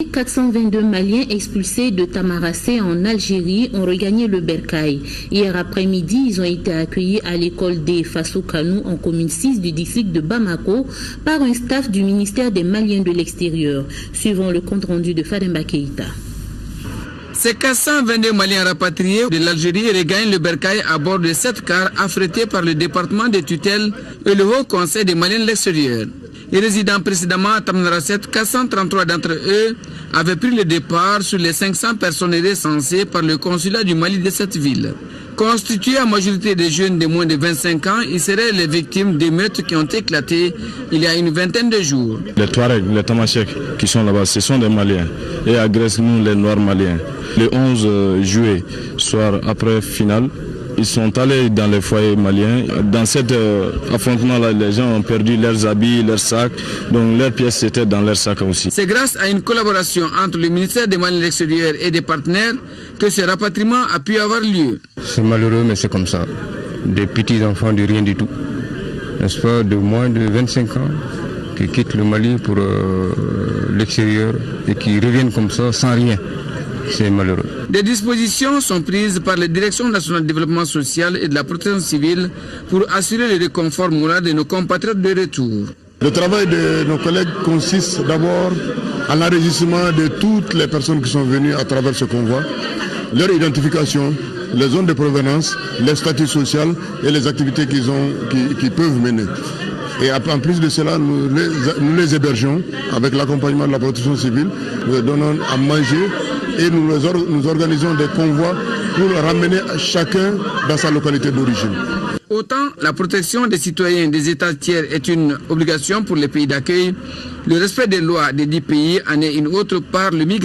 422 Maliens expulsés de Tamaracé en Algérie ont regagné le Bercail. Hier après-midi, ils ont été accueillis à l'école des Fasso Kanou en commune 6 du district de Bamako par un staff du ministère des Maliens de l'extérieur. Suivant le compte rendu de Fademba Keïta. Ces 422 Maliens rapatriés de l'Algérie regagnent le Bercail à bord de 7 cars affrétés par le département des tutelles et le Haut Conseil des Maliens de l'extérieur. Et résidant précédemment à Tamaracé, 433 d'entre eux avaient pris le départ sur les 500 personnes recensées par le consulat du Mali de cette ville. Constitués à majorité de jeunes de moins de 25 ans, ils seraient les victimes d'émeutes qui ont éclaté il y a une vingtaine de jours. Les Touaregs, les Tamashek qui sont là-bas, ce sont des Maliens et agressent nous les Noirs maliens. Le 11 juillet, soir après finale, ils sont allés dans les foyers maliens. Dans cet affrontement-là, les gens ont perdu leurs habits, leurs sacs. Donc leurs pièces étaient dans leurs sacs aussi. C'est grâce à une collaboration entre le ministère des Maliens de l'extérieur et des partenaires que ce rapatriement a pu avoir lieu. C'est malheureux, mais c'est comme ça. Des petits enfants de rien du tout. N'est-ce pas, de moins de 25 ans qui quittent le Mali pour l'extérieur et qui reviennent comme ça sans rien. C'est malheureux. Des dispositions sont prises par la Direction nationale du développement social et de la protection civile pour assurer le réconfort moral de nos compatriotes de retour. Le travail de nos collègues consiste d'abord à l'enregistrement de toutes les personnes qui sont venues à travers ce convoi, leur identification, les zones de provenance, les statuts sociaux et les activités qu'ils peuvent mener. Et en plus de cela, nous les hébergeons avec l'accompagnement de la protection civile, nous leur donnons à manger et nous organisons des convois pour ramener chacun dans sa localité d'origine. Autant la protection des citoyens des États tiers est une obligation pour les pays d'accueil, le respect des lois des 10 pays en est une autre par le migrant.